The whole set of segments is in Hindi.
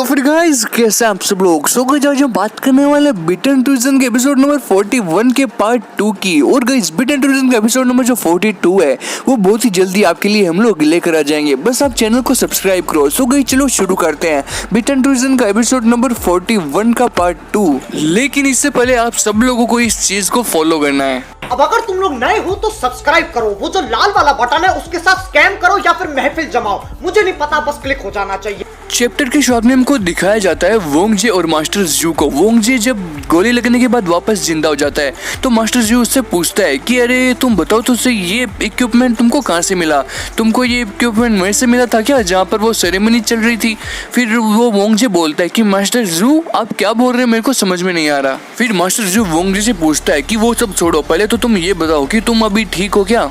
तो फिर गाइस कैसे आप सब लोग आज हम बात करने वाले बिटन टूरिज्म के एपिसोड नंबर 41 के पार्ट 2 की। और गाइस बिटन टूरिज्म का एपिसोड नंबर जो 42 है वो बहुत ही जल्दी आपके लिए हम लोग लेकर आ जाएंगे, बस आप चैनल को सब्सक्राइब करो। सो गाइस चलो शुरू करते हैं बिटन टूरिज्म का एपिसोड नंबर 41 का पार्ट 2। लेकिन इससे पहले आप सब लोगों को इस चीज को फॉलो करना है। अब अगर तुम लोग नए हो तो सब्सक्राइब करो, वो जो लाल वाला बटन है उसके साथ स्कैम करो या फिर महफिल जमाओ, मुझे नहीं पता, बस क्लिक हो जाना चाहिए। चैप्टर के शुरुआत में हमको दिखाया जाता है वोंगजे और मास्टर जू को। वोंगजे जब गोली लगने के बाद वापस जिंदा हो जाता है तो मास्टर जू उससे पूछता है कि अरे तुम बताओ तो सही, ये इक्विपमेंट तुमको कहाँ से मिला? तुमको ये इक्विपमेंट वहीं से मिला था क्या जहाँ पर वो सेरेमनी चल रही थी? फिर वो वोंगजे बोलता है कि मास्टर जू आप क्या बोल रहे हैं, मेरे को समझ में नहीं आ रहा। फिर मास्टर जू वोंगजे से पूछता है कि वो सब छोड़ो, पहले तो तुम ये बताओ कि तुम अभी ठीक हो क्या?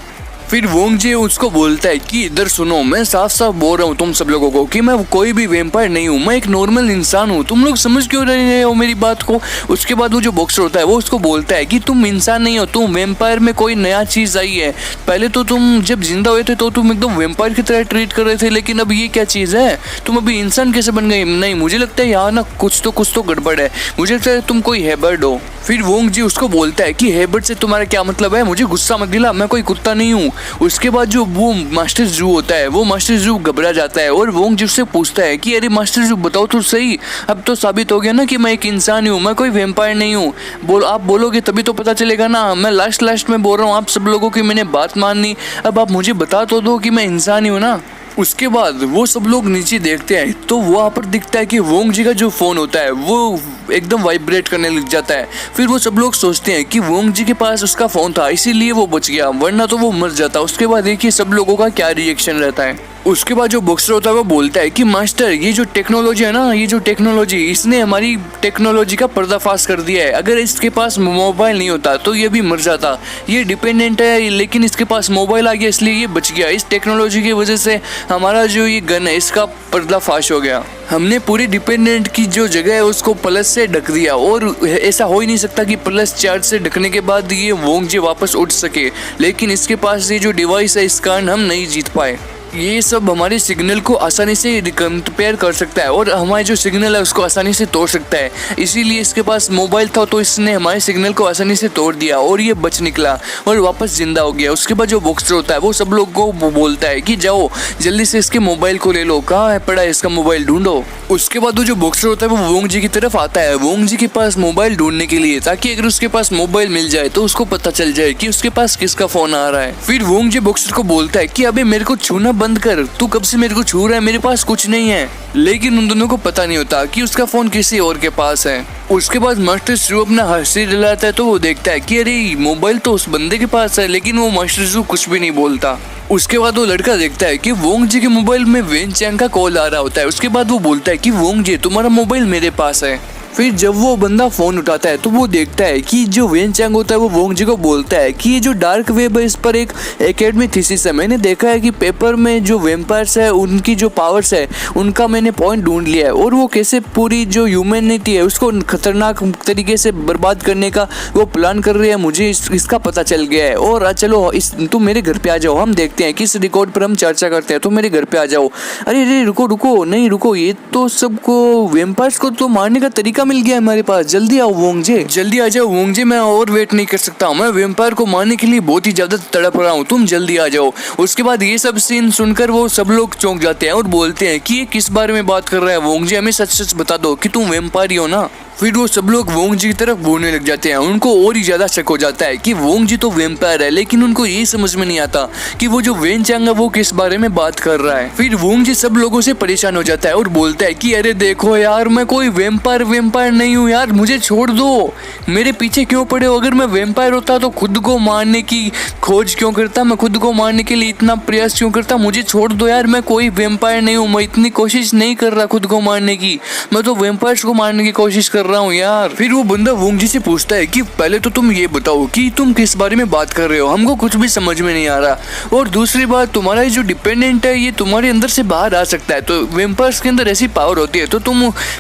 फिर वोंगजे उसको बोलता है कि इधर सुनो, मैं साफ साफ बोल रहा हूँ तुम सब लोगों को कि मैं कोई भी वेम्पायर नहीं हूँ, मैं एक नॉर्मल इंसान हूँ। तुम लोग समझ क्यों रहे हो मेरी बात को? उसके बाद वो जो बॉक्सर होता है वो उसको बोलता है कि तुम इंसान नहीं हो, तुम वेम्पायर में कोई नया चीज आई है। पहले तो तुम जब जिंदा हुए थे तो तुम एकदम वेम्पायर की तरह ट्रीट कर रहे थे, लेकिन अब ये क्या चीज है? तुम अभी इंसान कैसे बन गए? नहीं, मुझे लगता है यहाँ ना कुछ तो गड़बड़ है, मुझे लगता है तुम कोई हेबर्ड हो। फिर वोंगजे उसको बोलता है कि हेबर्ड से तुम्हारा क्या मतलब है? मुझे गुस्सा मत दिला, मैं कोई कुत्ता नहीं हूँ। उसके बाद जो वो मास्टर जू होता है वो मास्टर जू घबरा जाता है और वोंगजे उससे पूछता है कि अरे मास्टर जू बताओ तो सही, अब तो साबित हो गया ना कि मैं एक इंसान हूँ, मैं कोई वेम्पायर नहीं हूँ। आप बोलोगे तभी तो पता चलेगा ना। मैं लास्ट में बोल रहा हूँ आप सब लोगों की मैंने बात माननी, अब आप मुझे बता तो दो कि मैं इंसान ही हूँ ना। उसके बाद वो सब लोग नीचे देखते हैं तो वहाँ पर दिखता है कि वोंगजे का जो फोन होता है वो एकदम वाइब्रेट करने लग जाता है। फिर वो सब लोग सोचते हैं कि वोंगजे के पास उसका फोन था इसीलिए वो बच गया, वरना तो वो मर जाता। उसके बाद देखिए सब लोगों का क्या रिएक्शन रहता है। उसके बाद जो बॉक्सर होता है वो बोलता है कि मास्टर ये जो टेक्नोलॉजी है ना, ये जो टेक्नोलॉजी, इसने हमारी टेक्नोलॉजी का पर्दाफाश कर दिया है। अगर इसके पास मोबाइल नहीं होता तो ये भी मर जाता। ये डिपेंडेंट है लेकिन इसके पास मोबाइल आ गया इसलिए ये बच गया। इस टेक्नोलॉजी की वजह से हमारा जो ये गन है इसका पर्दाफाश हो गया। हमने पूरी डिपेंडेंट की जो जगह है उसको प्लस से ढक दिया और ऐसा हो ही नहीं सकता कि प्लस चार्ज से ढकने के बाद ये वोंगजे वापस उठ सके, लेकिन इसके पास ये जो डिवाइस है इस कारण हम नहीं जीत पाए। ये सब हमारे सिग्नल को आसानी से कंपेयर कर सकता है और हमारे जो सिग्नल है उसको आसानी से तोड़ सकता है, इसीलिए इसके पास मोबाइल था तो इसने हमारे सिग्नल को आसानी से तोड़ दिया और ये बच निकला और वापस जिंदा हो गया। उसके बाद जो बॉक्सर होता है वो सब लोग को बोलता है कि जाओ जल्दी से इसके मोबाइल को ले लो, कहाँ है पड़ा है इसका मोबाइल, ढूंढो। उसके बाद वो जो बॉक्सर होता है वो वोंगजे की तरफ आता है वोंगजे के पास मोबाइल ढूंढने के लिए, ताकि अगर उसके पास मोबाइल मिल जाए तो उसको पता चल जाए कि उसके पास किसका फोन आ रहा है। फिर वोंगजे बॉक्सर को बोलता है कि अबे मेरे को छूना बंद कर, तू कब से मेरे को छू रहा है, मेरे पास कुछ नहीं है। लेकिन उन दोनों को पता नहीं होता कि उसका फोन किसी और के पास है। उसके बाद मास्टर जू अपना हंसी दिलाता है तो वो देखता है कि अरे मोबाइल तो उस बंदे के पास है, लेकिन वो मास्टर जू कुछ भी नहीं बोलता। उसके बाद वो लड़का देखता है कि वोंगजे के मोबाइल में वेन चैंग का कॉल आ रहा होता है। उसके बाद वो बोलता है कि वोंगजे तुम्हारा मोबाइल मेरे पास है। फिर जब वो बंदा फोन उठाता है तो वो देखता है कि जो वेन चैंग होता है वो वोंगजे को बोलता है कि ये जो डार्क वेब है इस पर एक एकेडमिक थीसिस है। मैंने देखा है कि पेपर में जो वेम्पायर्स है उनकी जो पावर्स है उनका मैंने पॉइंट ढूंढ लिया है और वो कैसे पूरी जो ह्यूमैनिटी है उसको खतरनाक तरीके से बर्बाद करने का वो प्लान कर रही है, मुझे इसका पता चल गया है। और चलो तुम मेरे घर पे आ जाओ, हम देखते हैं किस रिकॉर्ड पर हम चर्चा करते हैं, तुम मेरे घर पे आ जाओ। अरे रुको नहीं रुको, ये तो सबको वेम्पायर्स को तो मारने का तरीका मिल गया हमारे पास, जल्दी आओ वोंगजे, जल्दी आ जाओ वोंगजे, मैं और वेट नहीं कर सकता, मैं वेम्पायर को मारने के लिए बहुत ही ज्यादा तड़प रहा हूँ, तुम जल्दी आ जाओ। उसके बाद ये सब सीन सुनकर वो सब लोग चौंक जाते हैं और बोलते हैं कि ये किस बारे में बात कर रहा है वोंगजे, हमें सच बता दो कि तुम वेम्पायर ही हो ना। फिर वो सब लोग वोंगजे की तरफ बोलने लग जाते हैं। उनको और ही ज्यादा शक हो जाता है कि वोंगजे तो वेम्पायर है, लेकिन उनको ये समझ में नहीं आता कि वो जो वेन चैंग है वो किस बारे में बात कर रहा है। फिर वोंगजे सब लोगों से परेशान हो जाता है और बोलता है कि अरे देखो यार, मैं कोई वेम्पायर नहीं हूँ यार, मुझे छोड़ दो, मेरे पीछे क्यों पड़े हो? अगर मैं वेम्पायर होता तो खुद को मारने की खोज क्यों करता, मैं खुद को मारने के लिए इतना प्रयास क्यों करता? मुझे छोड़ दो यार, मैं कोई वेम्पायर नहीं हूँ, मैं इतनी कोशिश नहीं कर रहा खुद को मारने की, मैं तो वेम्पायर्स को मारने की कोशिश कर रहा हूँ यार। फिर वो बंदा वोंग जी से पूछता है कि पहले तो तुम ये बताओ कि तुम किस बारे में बात कर रहे हो, हमको कुछ भी समझ में नहीं आ रहा। और दूसरी बात, तुम्हारा जो डिपेंडेंट है ये तुम्हारे अंदर से बाहर आ सकता है, तो वेम्पायर्स के अंदर ऐसी पावर होती है, तो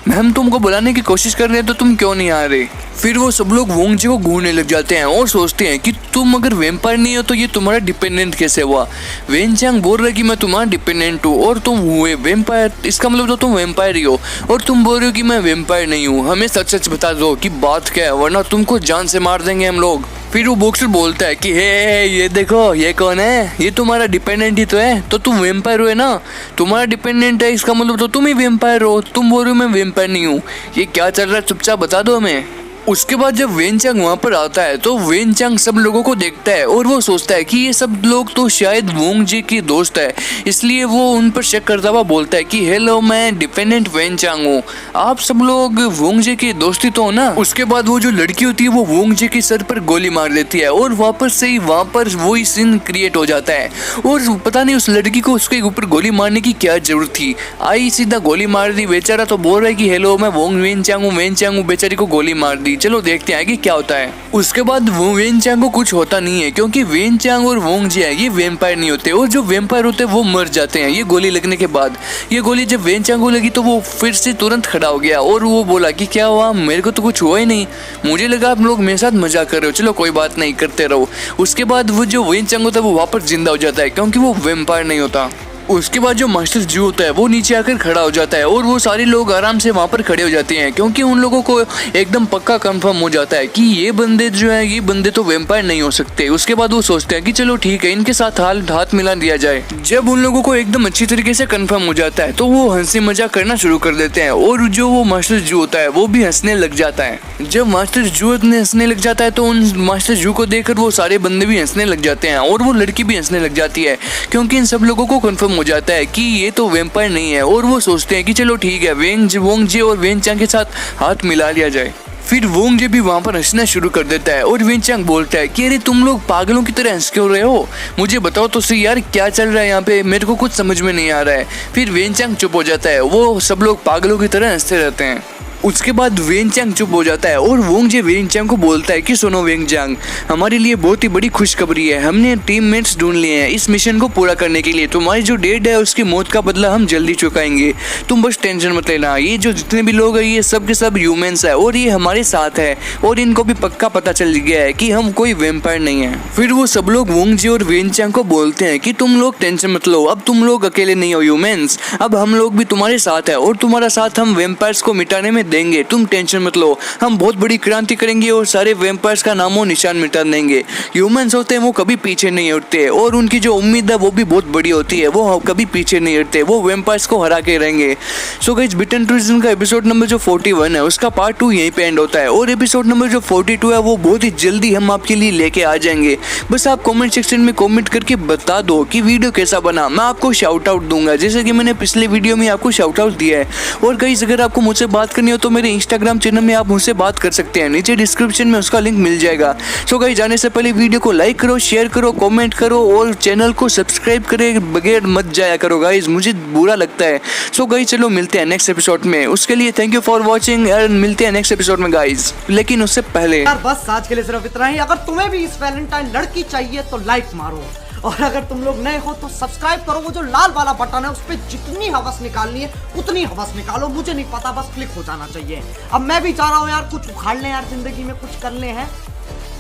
हम तुमको बुलाने की कोशिश कर रहे हैं तो तुम क्यों नहीं आ रहे। फिर वो सब लोग वोंग जी को घूरने लग जाते हैं और सोचते हैं कि तुम अगर वेम्पायर नहीं हो तो ये तुम्हारा डिपेंडेंट कैसे हुआ। वेनचांग बोल रहा है कि मैं तुम्हारा डिपेंडेंट हूँ और तुम हुए वेम्पायर, इसका मतलब तो तुम वेम्पायर ही हो, और तुम बोल रहे हो कि मैं वेम्पायर नहीं हूँ। हमें सच सच बता दो कि बात क्या है, वरना तुमको जान से मार देंगे हम लोग। फिर वो बॉक्सर बोलता है कि हे ये देखो, ये कौन है, ये तुम्हारा डिपेंडेंट ही तो है, तो तुम वेम्पायर हुए ना, तुम्हारा डिपेंडेंट है, इसका मतलब तो तुम ही वेम्पायर हो। तुम बोल रहे हो मैं वेम्पायर नहीं हूँ, ये क्या चल रहा है, चुपचाप बता दो हमें। उसके बाद जब वेनचांग वहाँ पर आता है तो वेनचांग सब लोगों को देखता है और वो सोचता है कि ये सब लोग तो शायद वोंग जी के दोस्त है, इसलिए वो उन पर शक करता हुआ बोलता है कि हेलो, मैं डिपेंडेंट वेनचांग हूँ, आप सब लोग वोंग जी के दोस्ती तो हो ना। उसके बाद वो जो लड़की होती है वो वोंग जी के सर पर गोली मार देती है और वापस से ही वहाँ पर वही सीन क्रिएट हो जाता है। और पता नहीं उस लड़की को उसके ऊपर गोली मारने की क्या जरूरत थी, आई सीधा गोली मार दी। बेचारा तो बोल रहा है कि हेलो, मैं वोंग वेनचांग हूँ, बेचारी को गोली मार दी। चलो देखते हैं कि क्या होता है। उसके बाद वो वेनचांग को कुछ होता नहीं है, क्योंकि वेनचांग और वोंग जी है ये वेम्पायर नहीं होते, और जो वेम्पायर होते हैं वो मर जाते हैं ये गोली लगने के बाद। ये गोली जब वेनचांग को लगी तो वो फिर से तुरंत खड़ा हो गया और वो बोला कि क्या हुआ, मेरे को तो कुछ हुआ ही नहीं, मुझे लगा आप लोग मेरे साथ मजाक कर रहे हो, चलो कोई बात नहीं, करते रहो। उसके बाद वो जो वेनचांग होता है वो वापस जिंदा हो जाता है, क्योंकि वो वेम्पायर नहीं होता। उसके बाद जो मास्टर जू होता है वो नीचे आकर खड़ा हो जाता है और वो सारे लोग आराम से वहाँ पर खड़े हो जाते हैं, क्योंकि उन लोगों को एकदम पक्का कंफर्म हो जाता है कि ये बंदे जो है ये बंदे तो वेम्पायर नहीं हो सकते। उसके बाद वो सोचते हैं कि चलो ठीक है, इनके साथ हाथ मिला दिया जाए। जब उन लोगों को एकदम अच्छी तरीके से कंफर्म हो जाता है तो वो हंसी मजाक करना शुरू कर देते हैं और जो वो मास्टर जू होता है वो भी हंसने लग जाता है। जब मास्टर जू हंसने लग जाता है तो उन मास्टर जू को देखकर वो सारे बंदे भी हंसने लग जाते हैं और वो लड़की भी हंसने लग जाती है, क्योंकि इन सब लोगों को कंफर्म हो जाता है कि ये तो वेम्पायर नहीं है। और वो सोचते हैं कि चलो ठीक है, वोंग जी और वेनचांग के साथ हाथ मिला लिया जाए। फिर वोंग जी भी वहाँ पर हंसना शुरू कर देता है और वेनचांग बोलता है कि अरे तुम लोग पागलों की तरह हंस क्यों रहे हो, मुझे बताओ तो सही यार क्या चल रहा है यहाँ पे, मेरे को कुछ समझ में नहीं आ रहा है। फिर वेनचांग चुप हो जाता है, वो सब लोग पागलों की तरह हंसते रहते हैं। उसके बाद वेनचांग चुप हो जाता है और वोंग जी वेनचांग को बोलता है कि सुनो वेनचांग, हमारे लिए बहुत ही बड़ी खुशखबरी है, हमने टीममेट्स ढूंढ लिए हैं इस मिशन को पूरा करने के लिए। तुम्हारी जो डेड है उसकी मौत का बदला हम जल्दी चुकाएंगे, तुम बस टेंशन मत लेना। ये जो जितने भी लोग हैं ये सब के सब ह्यूमंस है और ये हमारे साथ है और इनको भी पक्का पता चल गया है कि हम कोई वेम्पायर नहीं है। फिर वो सब लोग वोंग जी और वेनचांग को बोलते हैं कि तुम लोग टेंशन मत लो, अब तुम लोग अकेले नहीं हो ह्यूमंस, अब हम लोग भी तुम्हारे साथ है और तुम्हारा साथ हम वेम्पायर्स को मिटाने में देंगे, तुम टेंशन मत लो, हम बहुत बड़ी क्रांति करेंगे और सारे वेम्पायर्स का नामो निशान मिटा देंगे। ह्यूमंस होते हैं वो कभी पीछे नहीं हटते और उनकी जो उम्मीद है वो भी बहुत बड़ी होती है, वो कभी पीछे नहीं हटते, वो वेम्पायर्स को हरा के रहेंगे। सो गाइस, बिटन टूरिज्म का एपिसोड नंबर जो 41 है उसका पार्ट 2 यहीं पे एंड होता है और एपिसोड नंबर जो 42 है वो बहुत ही जल्दी हम आपके लिए लेके आ जाएंगे। बस आप कमेंट सेक्शन में कमेंट करके बता दो कि वीडियो कैसा बना, मैं आपको शाउट आउट दूंगा जैसे कि मैंने पिछले वीडियो में आपको शाउट आउट दिया है। और गाइस, अगर आपको मुझसे बात करनी हो तो मेरे इंस्टाग्राम चैनल में आप मुझसे बात कर सकते हैं, नीचे डिस्क्रिप्शन में उसका लिंक मिल जाएगा। सो गाइस, जाने से पहले वीडियो को लाइक करो, शेयर करो, कमेंट करो और चैनल को सब्सक्राइब करे बगैर मत जाया करो गाइस, मुझे बुरा लगता है। सो गाइस, चलो मिलते हैं नेक्स्ट एपिसोड में, उसके लिए thank you for watching and मिलते हैं नेक्स्ट एपिसोड में गाइस। लेकिन उससे पहले यार बस आज के लिए सिर्फ इतना ही। अगर तुम्हें भी इस वैलेंटाइन लड़की चाहिए तो लाइक मारो, और अगर तुम लोग नए हो तो सब्सक्राइब करो, वो जो लाल वाला बटन है उस पर जितनी हवस निकालनी है उतनी हवस निकालो, मुझे नहीं पता, बस क्लिक हो जाना चाहिए। अब मैं भी चाह रहा हूँ यार कुछ उखाड़ लें यार, जिंदगी में कुछ कर ले हैं।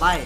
बाय।